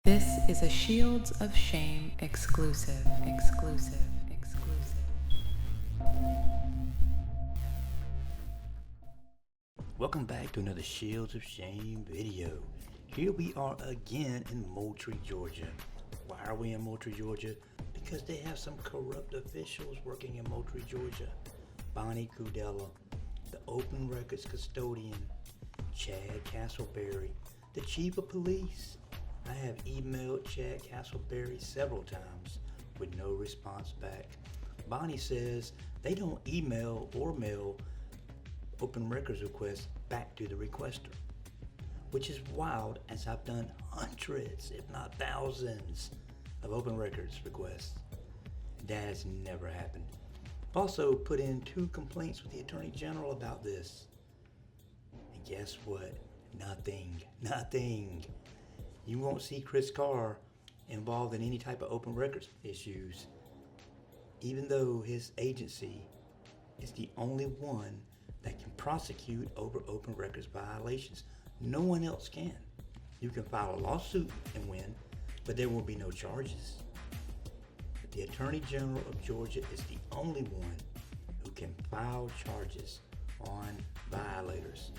This is a Shields of Shame exclusive. Welcome back to another Shields of Shame video. Here we are again in Moultrie, Georgia. Why are we in Moultrie, Georgia? Because they have some corrupt officials working in Moultrie, Georgia. Bonnie Cudella, the open records custodian, Chad Castleberry, the chief of police. I have emailed Chad Castleberry several times with no response back. Bonnie says they don't email or mail open records requests back to the requester, which is wild, as I've done hundreds, if not thousands, of open records requests. That has never happened. I've also put in 2 complaints with the Attorney General about this. And guess what? Nothing. You won't see Chris Carr involved in any type of open records issues, even though his agency is the only one that can prosecute over open records violations. No one else can. You can file a lawsuit and win, but there will be no charges. But the Attorney General of Georgia is the only one who can file charges on violators.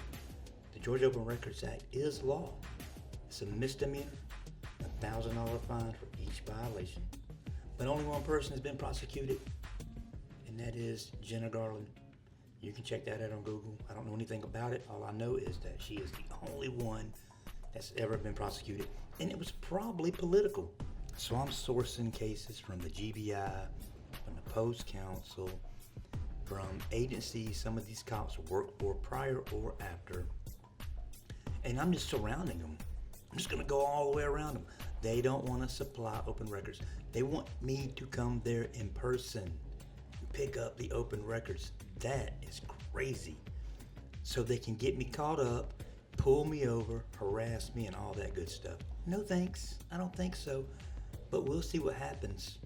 The Georgia Open Records Act is law. It's a misdemeanor, a $1,000 fine for each violation. But only one person has been prosecuted, and that is Jenna Garland. You can check that out on Google. I don't know anything about it. All I know is that she is the only one that's ever been prosecuted, and it was probably political. So I'm sourcing cases from the GBI, from the Post Council, from agencies some of these cops worked for prior or after, and I'm just surrounding them. I'm just gonna go all the way around them. They don't want to supply open records. They want me to come there in person and pick up the open records. That is crazy. So they can get me caught up, pull me over, harass me, and all that good stuff. No thanks. I don't think so. But we'll see what happens.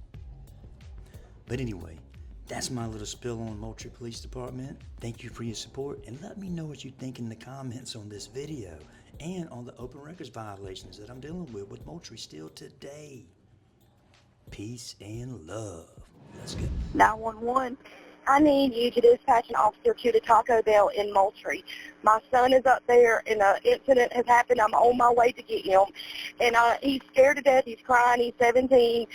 But anyway, that's my little spill on Moultrie Police Department. Thank you for your support, and let me know what you think in the comments on this video and on the open records violations that I'm dealing with Moultrie still today. Peace and love. Let's go. 911. I need you to dispatch an officer to the Taco Bell in Moultrie. My son is up there, and an incident has happened. I'm on my way to get him, and he's scared to death. He's crying. He's 17.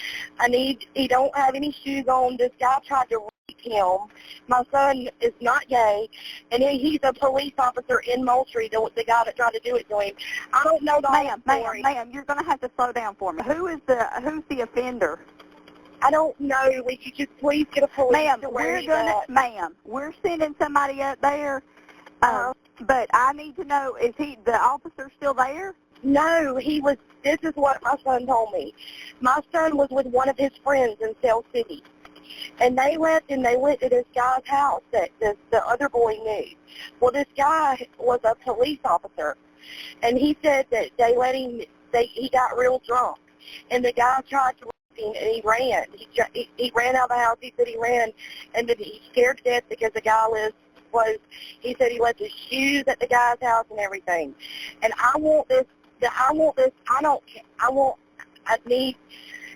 He don't have any shoes on. This guy tried to rape him. My son is not gay, and he's a police officer in Moultrie, the guy that tried to do it to him. I don't know the whole story. Ma'am, you're going to have to slow down for me. Who's the offender? I don't know. Would you just please get a police to where he's at? Ma'am, we're sending somebody up there, but I need to know, is the officer still there? No, this is what my son told me. My son was with one of his friends in Cell City, and they left and they went to this guy's house that the other boy knew. Well, this guy was a police officer, and he said that they let him, he got real drunk, and the guy tried to and he ran. He ran out of the house. He said he ran, and then he's scared to death because the guy he said he left his shoes at the guy's house and everything. And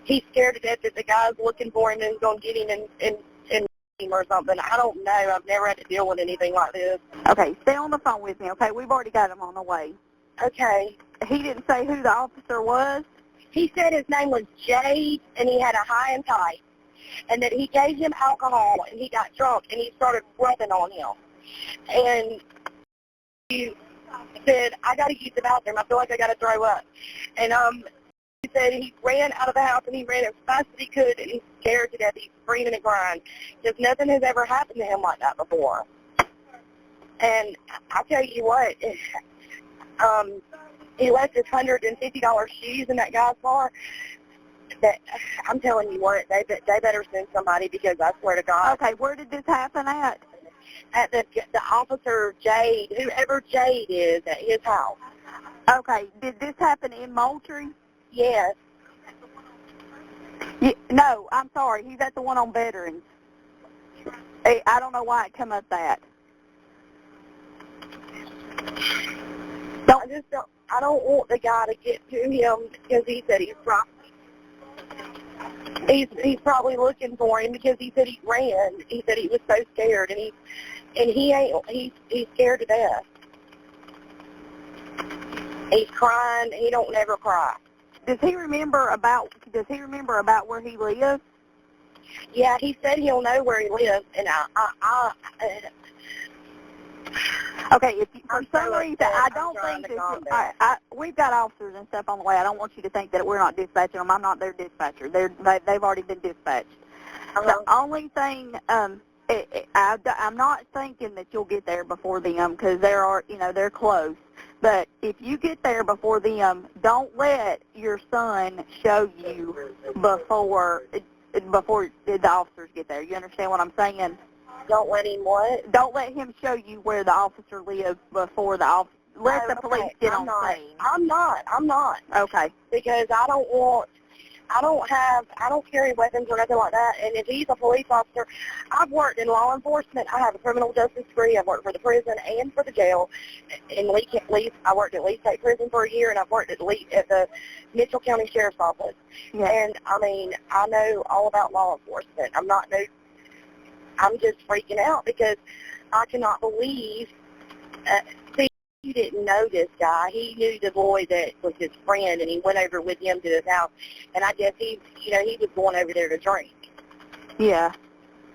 he's scared to death that the guy's looking for him and is going to get him and him or something. I don't know. I've never had to deal with anything like this. Okay, stay on the phone with me, okay? We've already got him on the way. Okay. He didn't say who the officer was? He said his name was Jade, and he had a high and tight, and that he gave him alcohol, and he got drunk, and he started rubbing on him. And he said, I got to use the bathroom. I feel like I got to throw up. And he said he ran out of the house, and he ran as fast as he could, and he's scared to death. He's screaming and crying. Because nothing has ever happened to him like that before. And I tell you what, he left his $150 shoes in that guy's car. That I'm telling you what, they better send somebody, because I swear to God. Okay, where did this happen at? At the officer Jade, whoever Jade is, at his house. Okay, did this happen in Moultrie? Yes. No, I'm sorry. He's at the one on Veterans. I don't know why it come up that. want the guy to get to him because he said he's probably looking for him because he said he ran. He said he was so scared, and he's scared to death. He's crying. He don't never cry. Does he remember about where he lives? Yeah, he said he'll know where he lives, and okay, if you, for some reason, I don't think that we've got officers and stuff on the way. I don't want you to think that we're not dispatching them. I'm not their dispatcher. They've already been dispatched. The only thing, I'm not thinking that you'll get there before them because they're close. But if you get there before them, don't let your son show you before the officers get there. You understand what I'm saying? Don't let him what? Don't let him show you where the officer lives before the officer. Let the police get on scene. I'm not. Okay. Because I don't carry weapons or nothing like that. And if he's a police officer, I've worked in law enforcement. I have a criminal justice degree. I've worked for the prison and for the jail. In I worked at Lee State Prison for a year, and I've worked at the Mitchell County Sheriff's Office. Yeah. And I know all about law enforcement. I'm just freaking out because I cannot believe. See, you didn't know this guy. He knew the boy that was his friend, and he went over with him to his house. And I guess he was going over there to drink. Yeah.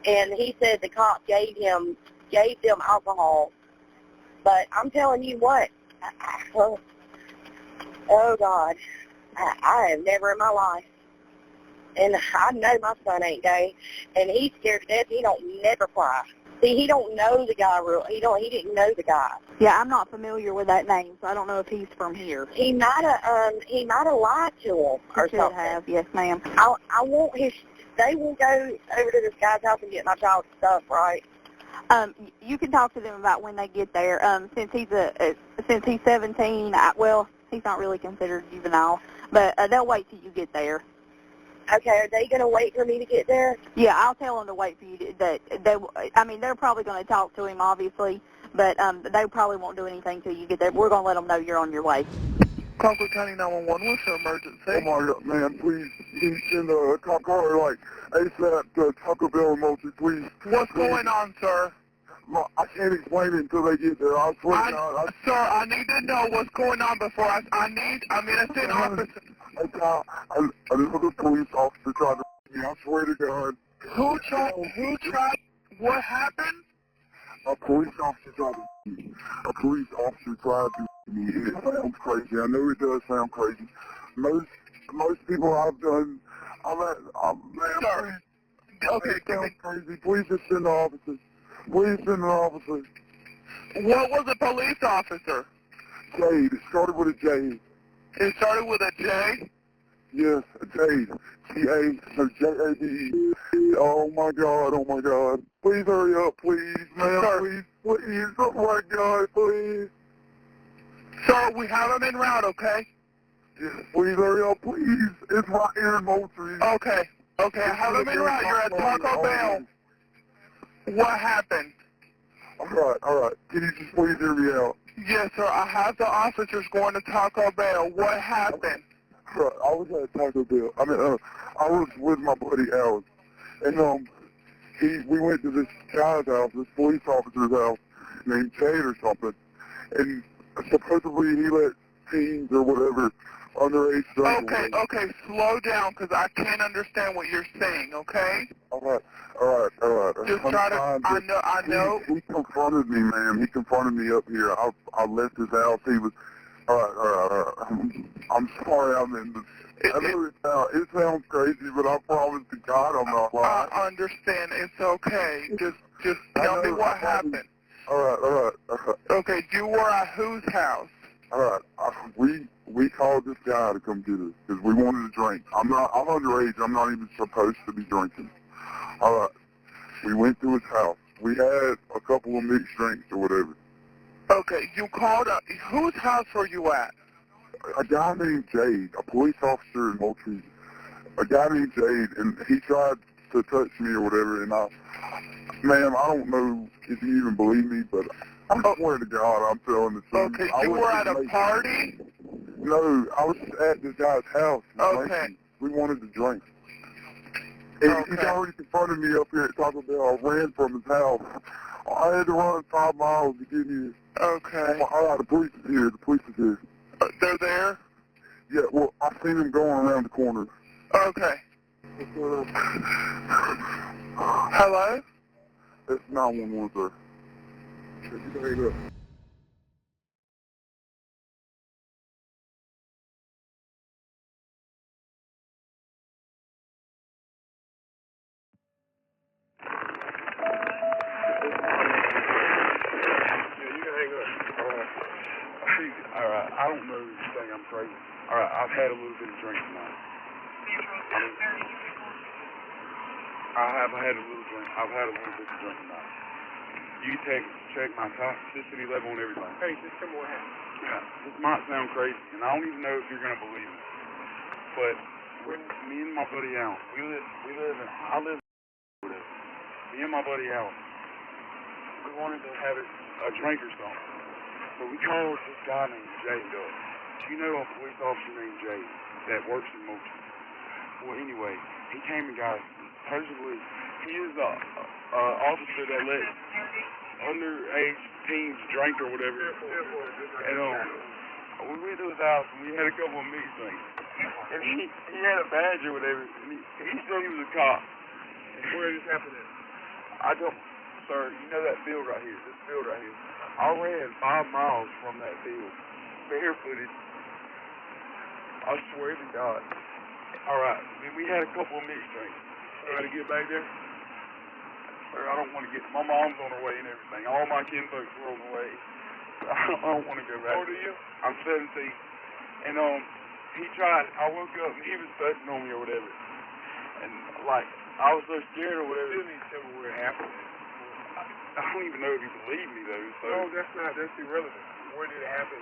And he said the cop gave them alcohol. But I'm telling you what, oh God, I have never in my life. And I know my son ain't gay, and he's scared to death. He don't never cry. See, he don't know the guy He didn't know the guy. Yeah, I'm not familiar with that name, so I don't know if he's from here. He might have lied to him or something. Should have, yes, ma'am. I want his. They will go over to this guy's house and get my child's stuff, right? You can talk to them about when they get there. Since he's 17, he's not really considered juvenile, but they'll wait till you get there. Okay, are they going to wait for me to get there? Yeah, I'll tell them to wait for you. They're probably going to talk to him, obviously, but they probably won't do anything till you get there. We're going to let them know you're on your way. Concord County 911, what's your emergency? Oh my God, man, please send a cop car like ASAP to Taco Bell and Moultrie, please. What's going on, sir? I can't explain it until they get there. I swear to God. Sir, I need to know what's going on before I'm an innocent officer. Another police officer tried to me. I swear to God. Who tried? What happened? A police officer tried to me. A police officer tried to me. It sounds crazy. I know it does sound crazy. Most people I've done, Sir. Okay, it sounds crazy. Please just send the officers. Please send the officers. What was a police officer? Jade. It started with a J. It started with a J? Yes, Jade. J-A-D-E. Oh my God. Please hurry up, please, man. Sir. Please. Oh my God, please. Sir, we have him en route, okay? Yes, please hurry up, please. It's right here in Moultrie. Okay, I have him en route. You're at Taco Bell. What happened? All right. Can you just please hear me out? Yes, sir. I have the officers going to Taco Bell. What happened? Right, I was at Taco Bell. I was with my buddy Alex, and we went to this guy's house, this police officer's house, named Jade or something, and supposedly he let teens or whatever underage drink. Okay, slow down, because I can't understand what you're saying, okay? All right. Just try to, I know. He confronted me, man. He confronted me up here. I left his house. He was, all right. I'm sorry, it sounds crazy, but I promise to God I'm not lying. I understand. It's okay. Just tell me what happened. All right. Okay, you were at whose house? All right. We called this guy to come get us because we wanted a drink. I'm underage. I'm not even supposed to be drinking. All right. We went to his house. We had a couple of mixed drinks or whatever. Okay, you called up. Whose house were you at? A guy named Jade, a police officer in Moultrie. A guy named Jade, and he tried to touch me or whatever, and ma'am, I don't know if you even believe me, but I swear to God, I'm telling the truth. Okay, you were at a party? No, I was at this guy's house. Okay. We wanted to drink. And he's Okay. already confronted me up here at Taco Bell. I ran from his house. I had to run 5 miles to get here. Okay. The police is here. The police is here. They're there? Yeah, well, I seen him going around the corner. Okay. Hello? It's 911, sir. You can hang up. Alright, I don't know if you think I'm crazy. Alright, I've had a little bit of drink tonight. I've had a little drink. I've had a little bit of drink tonight. You check my toxicity level and everything. Hey, just tell me what happened. Yeah, this might sound crazy, and I don't even know if you're gonna believe me. But me and my buddy Al, I live in me and my buddy Al, we wanted to have a drink or something. So we called this guy named Jay up. Do you know a police officer named Jay that works in Moultrie? Well, anyway, he came and got us. Supposedly, he is a officer that let underage teens drink or whatever. And we went to his house and we had a couple of mixed drinks. And he had a badge or whatever. And he said he was a cop. Where did this happen at? I don't, sir, you know that field right here, this field right here. I ran 5 miles from that field, barefooted. I swear to God. Alright, we had a couple of mixed drinks. Trying to get back there? Sir, I don't want to get, my mom's on her way and everything. All my kinfolks were on the way. I don't want to go back. How old are you? I'm 17. And he tried, I woke up and he was touching on me or whatever. And like, I was so scared or whatever. You need to tell me where it happened. I don't even know if he believed me though. So No, that's irrelevant. Where did it happen?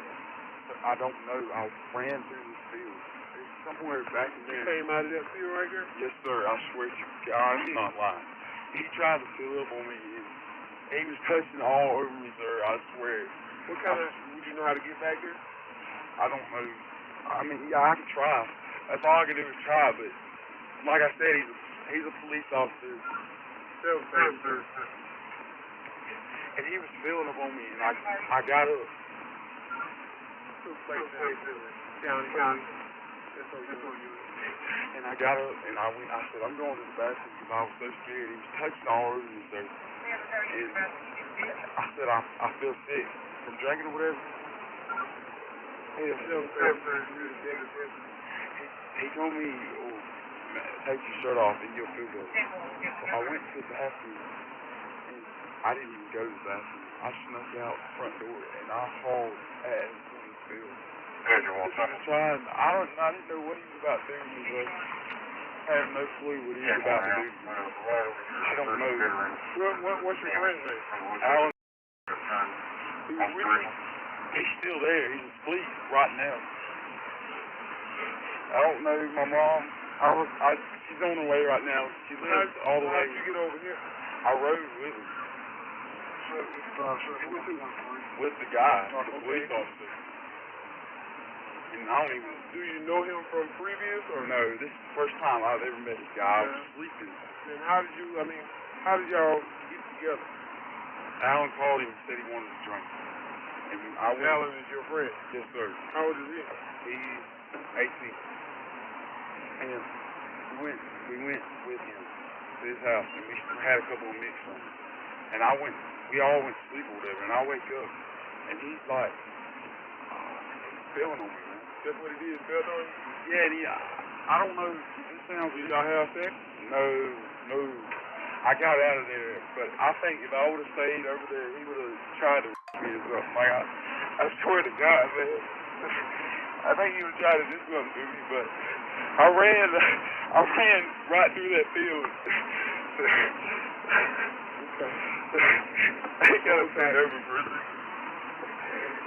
I don't know. I ran through this field. It's somewhere back in You there. came out of that field right there? Yes, sir. I swear to God, I'm not lying. He tried to fill up on me. And he was touching all over me, sir. I swear. What kind of, would you know how to get back there? I don't know. I mean, yeah, I can try. That's all I can do is try. But like I said, he's a police officer. Self-service. And he was filling up on me, and I got up. County. That's on you. And I got up, and I said, I'm going to the bathroom because I was so scared. He was touching all over me, sir. And I said, I feel sick from drinking or whatever. He told me, take your shirt off and you'll feel better. So I went to the bathroom, and I didn't even go to the bathroom. I snuck out the front door, and I hauled ass in the field. I didn't know what he was about to do to me, bro. I have no clue what he was about to do to me. I don't know. What's your friend's name? Alan. He's still there. He's asleep right now. I don't know. My mom, she's on her way right now. She lives all the way. How did you get over here? I rode with him. With the guy, the police officer. And I don't even... Do you know him from previous or no? This is the first time I've ever met this guy. I was sleeping. And how did y'all get together? Alan called him and said he wanted to drink. And Alan is your friend? Yes, sir. How old is he? He's 18. And we went with him to his house, and we had a couple of mixed on it. And we all went to sleep or whatever, and I wake up, and he's like, feeling on me, man. That's what he did, fell on you? Yeah, and I don't know, this sounds... Did y'all have sex? No. I got out of there, but I think if I would have stayed over there, he would have tried to me or something. Like, I swear to God, man. I think he would try to do something to me, but I ran right through that field. I ain't got to say over for a second.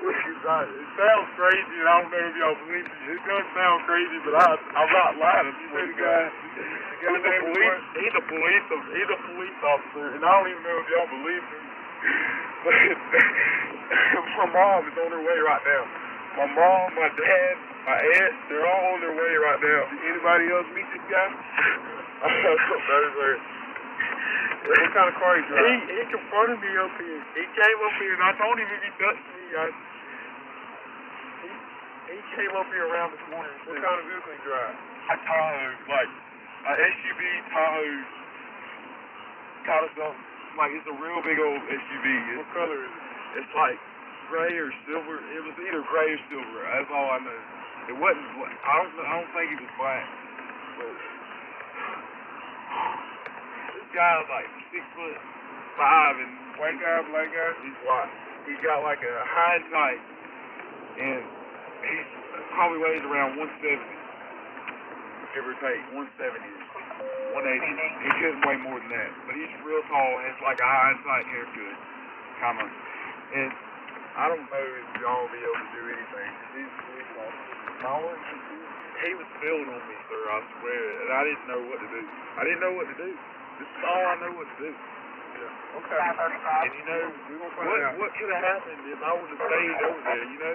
It sounds crazy, and I don't know if y'all believe me. It does sound crazy, but I'm not lying. He's a police officer, and I don't even know if y'all believe me. But my mom is on her way right now. My mom, my dad, My aunt, they're all on their way right now. Did anybody else meet this guy? What kind of car he drive? He confronted me up here. He came up here and I told him if he touched me, he came up here around this morning. What kind of vehicle he drive? A Tahoe, like a SUV Tahoe, kind of something. Like it's a real big old SUV. What color is it? It's like gray or silver. It was either gray or silver. That's all I know. It wasn't. I don't think it was black. But this guy's like 6'5" and White guy, black guy? he's white. He's got like a hindsight, and he probably weighs around 170, give or take 170, 180. He couldn't weigh more than that. But he's real tall and it's like a hindsight haircut, kind of. And I don't know if y'all will be able to do anything. He's a police officer. He was spilling on me, sir, I swear, and I didn't know what to do. I didn't know what to do. This is all I know what to do. Yeah. Okay. And you know, We're gonna find out. what could have happened if I would have stayed over there, you know?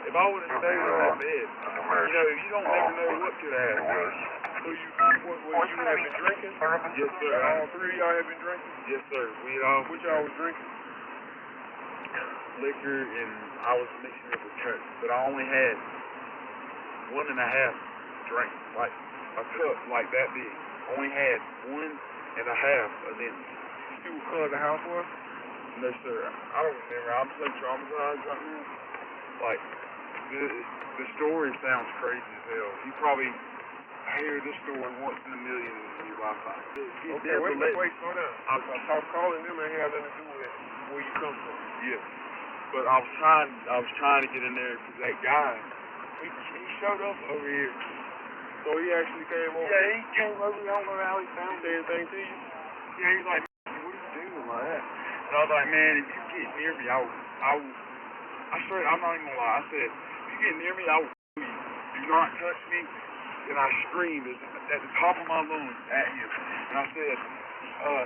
If I would have stayed on that bed, you know, you don't never know what could have happened. So you have been drinking? Yes, sir. All three of y'all have been drinking? Yes, sir. What y'all was drinking? Liquor, and I was mixing it with Coke, but I only had 1.5 drink, like a cup like that big. Only had 1.5 of them. You see what color the house was? No, sir. I don't remember. I'm so traumatized right now. Like, the story sounds crazy as hell. You probably hear this story once in a million in your lifetime. Okay, wait, slow down. I'm calling them and have nothing to do with where you come from. Yeah. But I was trying to get in there because that guy, he showed up over here. So he actually came over? Yeah, he came over. I don't know how he found Say anything to you? Yeah, he's like, what are you doing like that? And I was like, man, if you get near me, I swear, I'm not even gonna lie. I said, if you get near me, I will kill you. Do not touch me. And I screamed at the top of my lungs at him. And I said,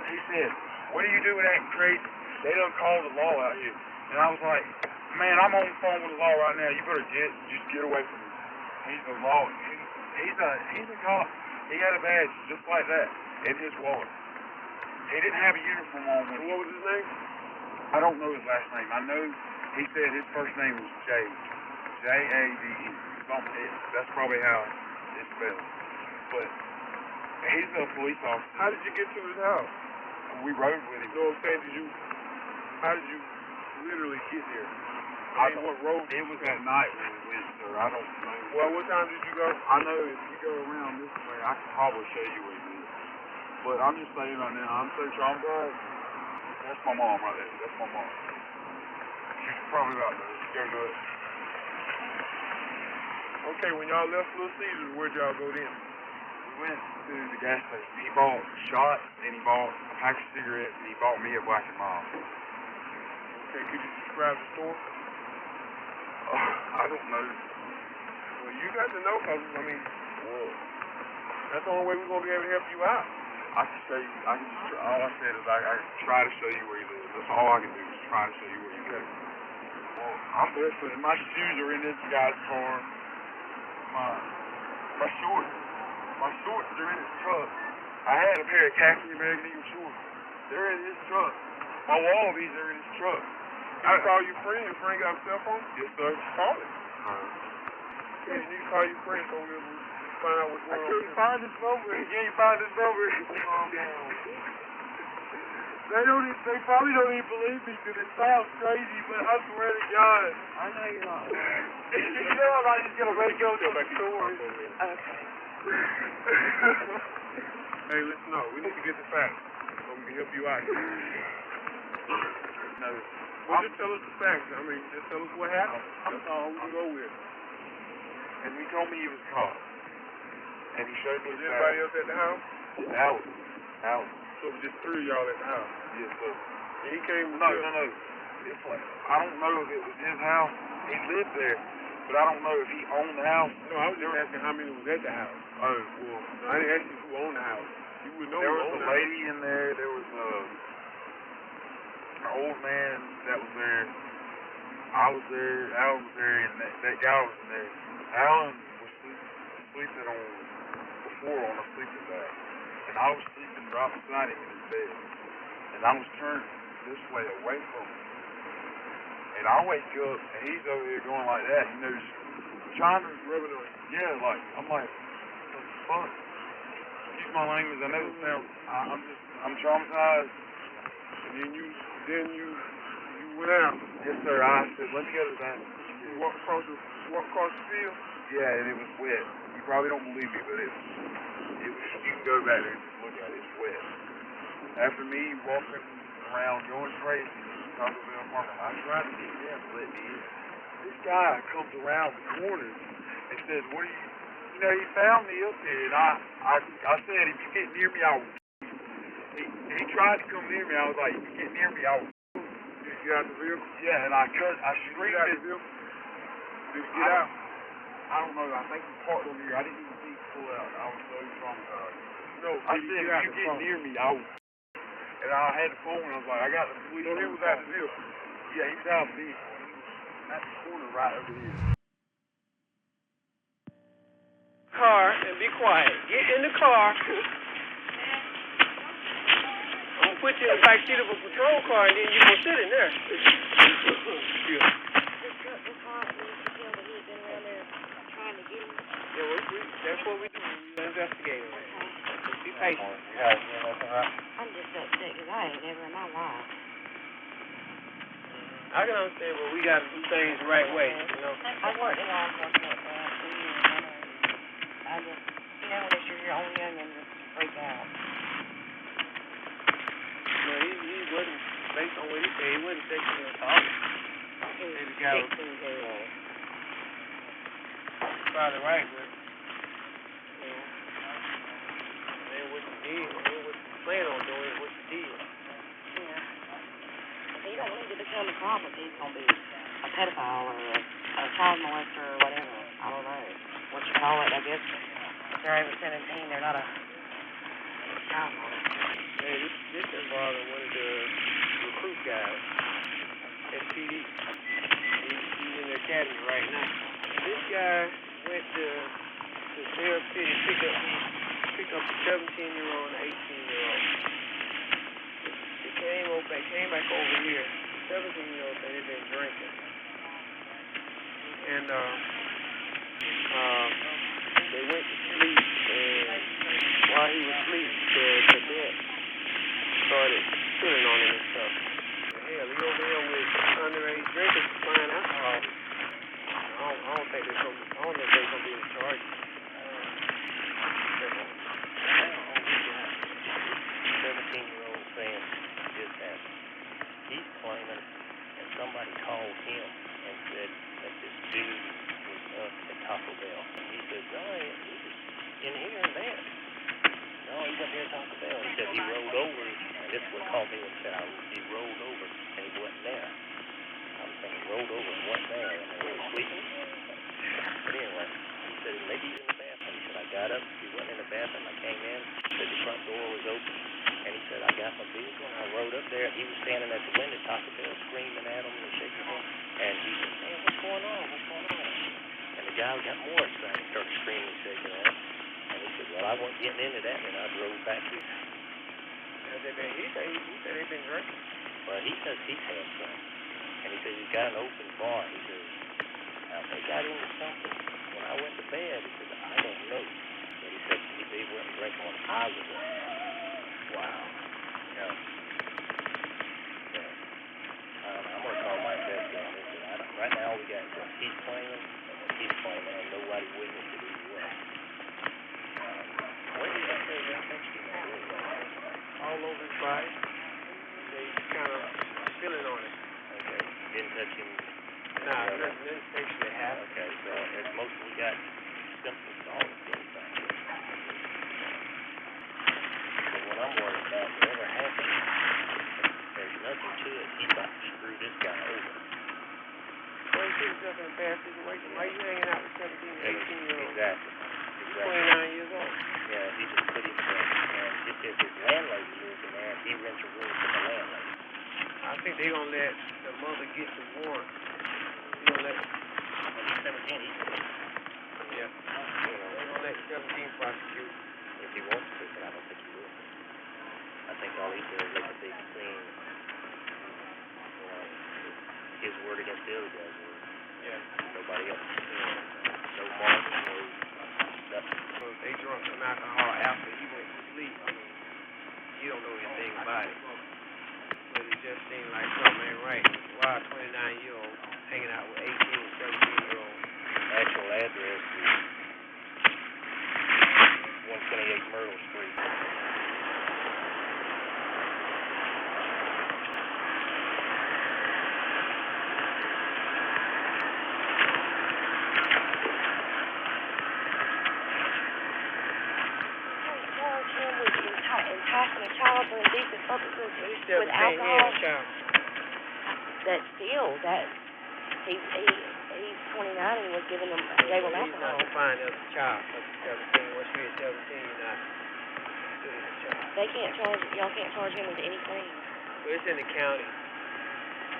he said, what are you doing acting crazy? They done called the law out here. And I was like, man, I'm on the phone with the law right now. You better just get away from me. He's the law. He's a cop. He had a badge just like that in his wallet. He didn't have a uniform on. What was his name? I don't know his last name. I know he said his first name was Jay. J-A-D-E. That's probably how it's spelled. But he's a police officer. How did you get to his house? We rode with him. You know what I'm saying? How did you literally get there? What road? It was at night when we went, sir. I don't know. Well, what time did you go? I know if you go around this way, I can probably show you where it is. But I'm just saying right now, I'm so traumatized. That's my mom right there. That's my mom. She's probably about to go to it. Okay, when y'all left Little Caesars, where'd y'all go then? We went to the gas station. He bought shots, and he bought a pack of cigarettes, and he bought me a Black and Mild. Okay, could you describe the store? I don't know. Well, you got to know, because, that's the only way we're going to be able to help you out. I can show you. All I said is I can try to show you where you live. That's all I can do is try to show you where you live. Well, I'm barefoot. My shoes are in this guy's car. My shorts are in his truck. I had a pair of khaki American Eagle shorts. They're in his truck. My wallabies are in his truck. You call your friend. Your friend got a cell phone? Yes, sir. Call it. You need to call your friend so we'll find out what's going on. I can't find this number. You can't find this number. They probably don't even believe me because it sounds crazy, but I swear to God. I know you're not. You know I'm not just going to make up some story. Okay. Hey, listen, no, we need to get the facts so we can help you out here. No. Well, just tell us the facts. Just tell us what happened. That's all we can go with. And he told me he was caught. And he showed me Was his anybody badge. else at the house? Out. So it was just three of y'all at the house? Yes, sir. And he came with No. It's like, I don't know if it was his house. He lived there, but I don't know if he owned the house. No, I was just asking how many was at the house. Oh, well. I didn't ask you who owned the house. You would know There who was owned a the lady in there. There was an old man that was there. I was there. Al was there, and that guy was in there. Alan was sleeping before on a sleeping bag, and I was sleeping right beside him in his bed, and I was turned this way away from him, and I wake up, and he's over here going like that, you know, just trying to rub it on. Yeah, like, I'm like, what the fuck? Excuse my language, I know it sounds, I'm traumatized. And then you went out. Yes, sir, I said, let me go to the bathroom. You walked across the field. Yeah, and it was wet. You probably don't believe me, but it was, you can go back there and just look at it, it's wet. After me walking around going crazy in the Taco Bell apartment, I tried to get them to let me in. This guy comes around the corner and says, what are you know, he found me up there, and I said, if you get near me, I will. He tried to come near me, I was like, if you get near me, I will. Did you get out the vehicle? Yeah, and I screamed at him. Did you get out? I don't know. I think he parked over here. I didn't even see him pull out. I was so traumatized. No, I said, if you get near me, I will. And I had the phone, and I was like, I got the police. So he was out the vehicle? Yeah, he was out the vehicle. He was at the corner right over here. Car and be quiet. Get in the car. I'm gonna put you in the back seat of a patrol car, and then you gonna sit in there. Yeah, that's what we do. We investigate it. Be patient. I'm just upset because I ain't never in my life. I can understand, but we got to do things the right way, you know. I worked in law enforcement for 2 years. I just, when it's your own youngin, just freak out. No, he wasn't, based on what he said, he wasn't sexually assaulted. He was 16 years old. Probably right, but, man, what you did, man, what you plan on doing, what you did. Yeah. He don't need to become a cop if he's going to be a pedophile or a child molester or whatever. I don't know what you call it, I guess. If they're over 17, they're not a child molester. Man, this involving one of the recruit guys at PD. He's in the academy right now. This guy went to Sarah City pick up a 17-year-old and an 18-year-old. They came back over here. The 17-year-old said they'd been drinking. And they went to sleep, and while he was asleep, the cadet started pulling on him and stuff. Hell, he over here with underage drinkers supplying alcohol. I don't think they're gonna be in charge. 17-year-old saying just that he's claiming that somebody called him and said that this dude was up at Taco Bell. He said, no, he was in here and there. No, he's up here at Taco Bell. He said he rolled over, and this is what called me and said he rolled over and he wasn't there. I was thinking, rolled over and wasn't there, and he was sleeping. But anyway, he said maybe he's in the bathroom. He said I got up, he wasn't in the bathroom. I came in, said the front door was open. And he said, I got my vehicle, and I rode up there, and he was standing at the window, Taco Bell, screaming at him and shaking him. And he said, man, what's going on? What's going on? And the guy got more excited, started screaming and shaking at him. And he said, well, I wasn't getting into that, and I drove back here. He said they've been drinking. Well, he says he's had some. And he said he's got an open bar. He says, now, if they got into something when I went to bed, he said, I don't know. But he said they wasn't drinking when I was up. Wow. Yeah. I'm going to call my investigator. Right now, we got what he's claiming and what he's claiming, and nobody witnessed it either way. Where did that say that actually? All over his body. They kind of feeling on it. Okay. Didn't touch him? Nah, nothing sexually happened. Okay, so it's mostly got symptoms all the same thing. What I'm worried about, whatever happens, there's nothing to it. He's about to screw this guy over. Well, he put himself in a bad situation. Why are you hanging out with 17 and 18-year-olds? Exactly. 29 years old. Yeah, he just put himself, and if his landlady lives in there, he rents a room for the landlady. I think they're going to let the mother get the warrant. You know, let... When he's 17, he can Yeah. You know, They're gonna let 17 prosecute. if he wants to, but I don't think he will. I think all he's doing is making a big scene. You know, his word against the other guy's word. Yeah. Nobody else. No marks, no nothing. So if they drunk some alcohol after he went to sleep, I mean, you don't know anything about it. But it just seemed like something ain't right. Why a 29-year-old hanging out with 18, 17-year-olds? Actual address is 128 Myrtle Street. Charge him with enticing a child for indecent purposes with 17, alcohol. child. That still, that he's 29 and was giving him gave him He's not alcohol. defined as a child. Up to 17. Once you hit 17, you're not considered a child. They can't charge y'all can't charge him with anything. Well, it's in the county.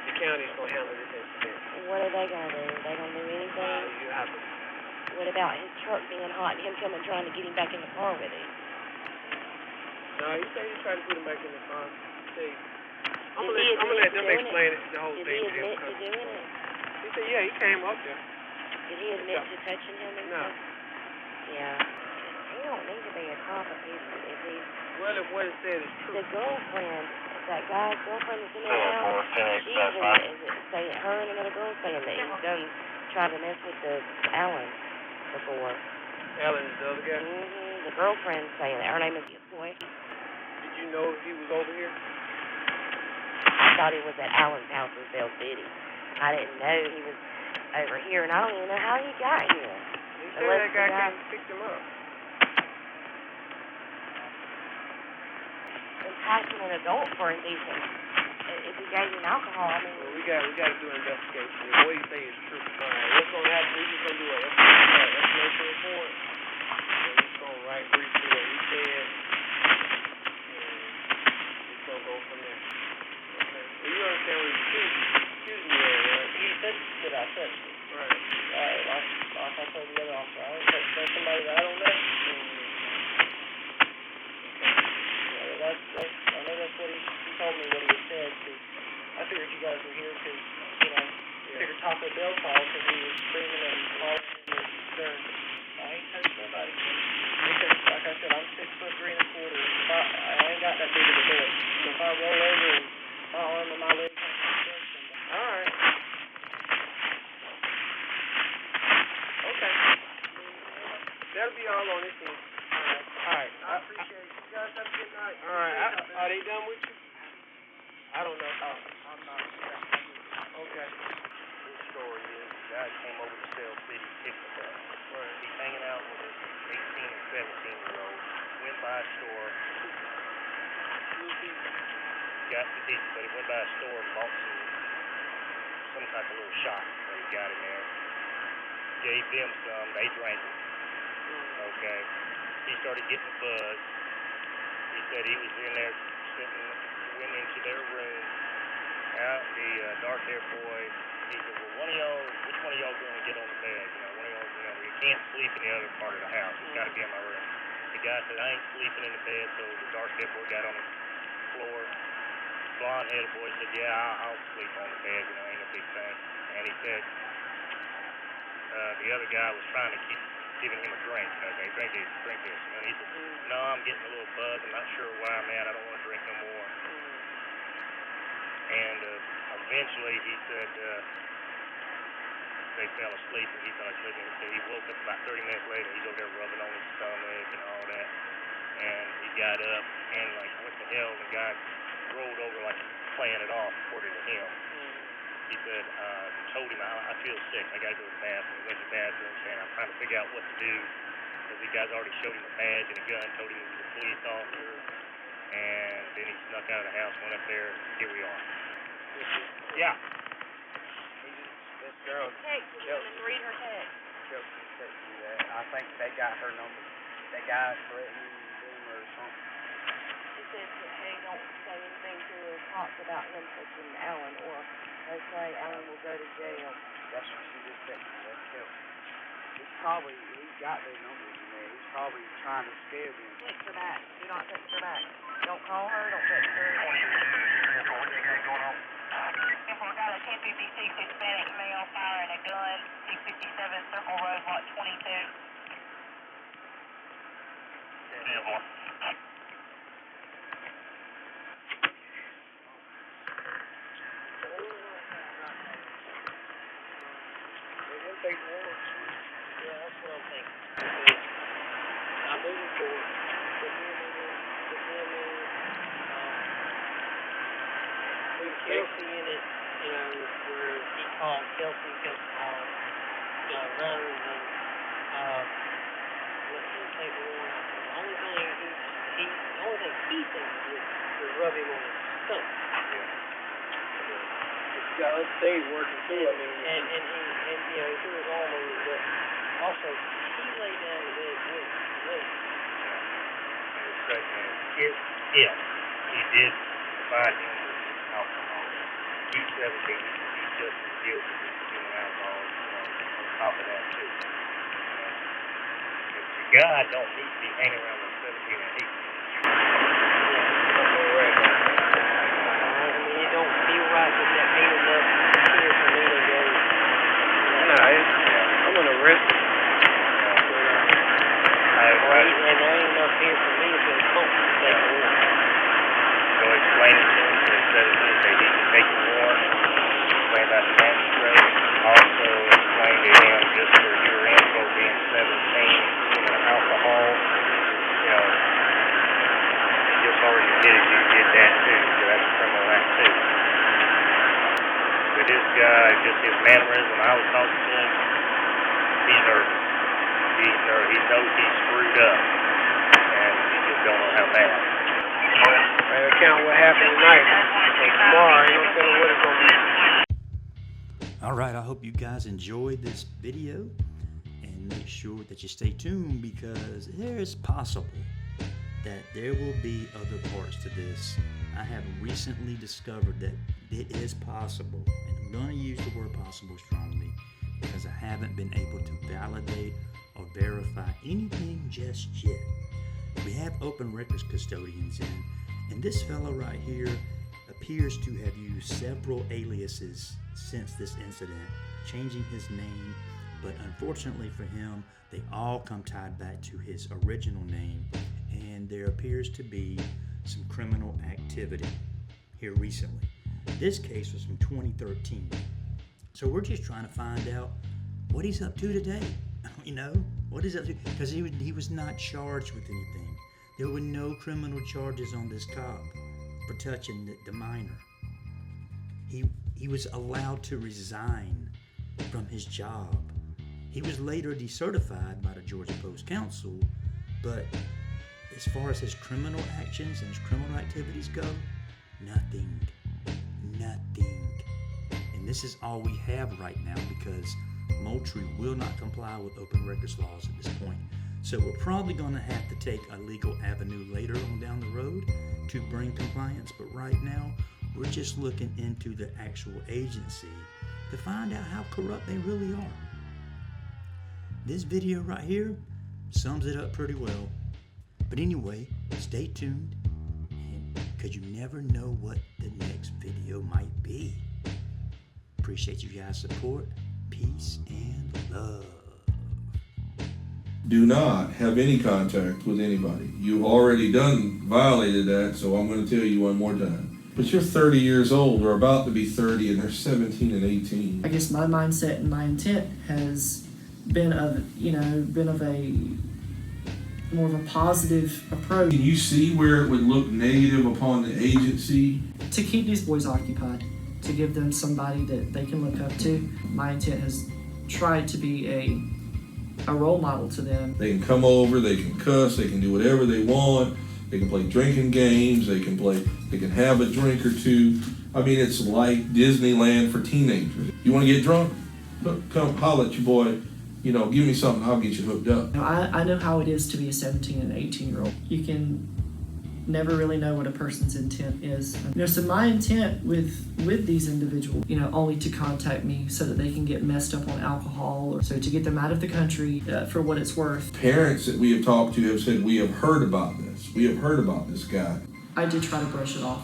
The county's gonna handle this incident. What are they gonna do? They gonna do anything? You have to. What about his truck being hot and him coming trying to get him back in the car with him? No, he said he tried to put him back in the car. See, I'm Did he gonna let them admit to doing explain it? the whole Did thing he to him. admit to doing it? He said, yeah, he came up there. Did he admit to touching him and No. stuff? Yeah. He don't need to be a cop if he's Well, if what it said is true. the girlfriend, that guy's girlfriend that's in there now, saying, her and another girl saying that he's done tried to mess with the Alan before. Alan is the other guy. The girlfriend saying that. Her name is Boy. Did you know he was over here? I thought he was at Alan's house in Bell City. I didn't know he was over here, and I don't even know how he got here. He said that guy came and picked him up. Enticing an adult for indecent. If he gave him alcohol, I mean. Well, we got to do an investigation. If what you say is true, all right, what's gonna happen? We're just gonna do an estimation report. And we're gonna write briefly what he said, and we're gonna go from there. Okay. Well, you understand what he's accusing me of, right? He said that I touched him. Right. Like I told the other officer, I ain't touched somebody that I don't know. I know that's what he told me what he had said, because I figured you guys were here because, you know, figured Taco Bell called because he was screaming and calling and was concerned. I ain't touched nobody. Because, like I said, I'm 6'3 1/4. I ain't got that big of a head. So if I roll over and my arm or my leg comes to somebody. All right. Okay. That'll be all on this end. All right. I appreciate it. You guys have a good night. All right. Are they done with you? I don't know. I'm not. Okay. His story is the guy came over to Cell City, picked us up. Right. He's hanging out with his 18 and 17-year-old. Went by a store. Got the dick, but he went by a store and bought some type of little shot that he got in there. Gave them some. They drank it. Okay. He started getting a buzz. He said he was in there sitting, went into their room. Out the dark-haired boy, he said, well, which one of y'all going to get on the bed? You know, one of y'all, you can't sleep in the other part of the house. It's got to be in my room. The guy said, I ain't sleeping in the bed, so the dark-haired boy got on the floor. Blonde-headed boy said, yeah, I'll sleep on the bed, you know, ain't no big thing. And he said, the other guy was trying to keep giving him a drink. Okay, drink this. And he said, no, I'm getting a little buzz. I'm not sure where I'm at. I don't want to drink no more. And eventually he said they fell asleep, and he fell asleep, and he said he woke up about 30 minutes later. He's over there rubbing on his stomach and all that. And he got up, and like, what the hell? The guy rolled over like playing it off, according to him. He said, told him, I feel sick. I got to go to the bathroom. He went to the bathroom, saying, I'm trying to figure out what to do. Because the guys already showed him a badge and a gun, told him he was a police officer. And then he snuck out of the house, went up there. Here we are. Yeah. This girl. Text him and read her text. I think they got her number. That guy threatening them or something. He said, hey, don't say anything to the cops about him touching Alan, or they say Alan will go to jail. That's what she just said. That's true. probably, he's got their numbers in there. He's probably trying to scare them. Text her back. Do not text her back. Don't call her. Don't text her. What you got going on? If we got a 1056 Hispanic male firing a gun, 657 Circle Road, Lot 22. Yeah, boy. Yeah, that's what I'm thinking. I'm moving forward. With Kelsey in it, you know, where he called Kelsey called, rather than let him take the warrant out. The only thing he thinks was rub him on his stomach. You got other things working too. I mean, and you know, he threw his arm over, but also he laid down in bed with his leg. If he did find him with alcohol, he's 17, he's just as guilty of consuming alcohol, on top of that too. But the guy don't need to be hanging around with 17 and 18. It don't feel right with that pain enough here for me to go. No, I'm gonna risk it. And there ain't enough here for me to feel comfortable to take a warrant. So explain it to him, so instead of this, they need to take a warrant, explain about the magistrate, also explain to him just for your info being 17, alcohol, he just already did it, you did that too, so that's a criminal act too. But this guy, just his mannerism, I was talking to him, he's nervous. He knows he's screwed up, and he just don't know how bad. I account what happened tonight. Tomorrow, I ain't gonna what it's gonna be. All right, I hope you guys enjoyed this video, and make sure that you stay tuned, because it's possible that there will be other parts to this. I have recently discovered that it is possible, and I'm going to use the word possible strongly, because I haven't been able to validate or verify anything just yet. We have open records custodians in, and this fellow right here appears to have used several aliases since this incident, changing his name, but unfortunately for him, they all come tied back to his original name, and there appears to be some criminal activity here recently. This case was from 2013, so we're just trying to find out what he's up to today. What is up to? Because he was not charged with anything. There were no criminal charges on this cop for touching the minor. He was allowed to resign from his job. He was later decertified by the Georgia Post Council, but as far as his criminal actions and his criminal activities go, nothing. And this is all we have right now, because Moultrie will not comply with open records laws at this point. So we're probably going to have to take a legal avenue later on down the road to bring compliance. But right now, we're just looking into the actual agency to find out how corrupt they really are. This video right here sums it up pretty well. But anyway, stay tuned, because you never know what the next video might be. Appreciate you guys' support. Peace and love. Do not have any contact with anybody. You've already violated that, so I'm going to tell you one more time. But you're 30 years old, or about to be 30, and they're 17 and 18. I guess my mindset and my intent has been of a more of a positive approach. Can you see where it would look negative upon the agency? To keep these boys occupied, to give them somebody that they can look up to. My intent has tried to be a role model to them. They can come over, they can cuss, they can do whatever they want, they can play drinking games, they can have a drink or two. I mean, it's like Disneyland for teenagers. You want to get drunk? Look, come holler at your boy. Give me something, I'll get you hooked up. I know how it is to be a 17 and 18-year-old. You can never really know what a person's intent is. So my intent with these individuals, only to contact me so that they can get messed up on alcohol, or so to get them out of the country for what it's worth. Parents that we have talked to have said, we have heard about this. We have heard about this guy. I did try to brush it off.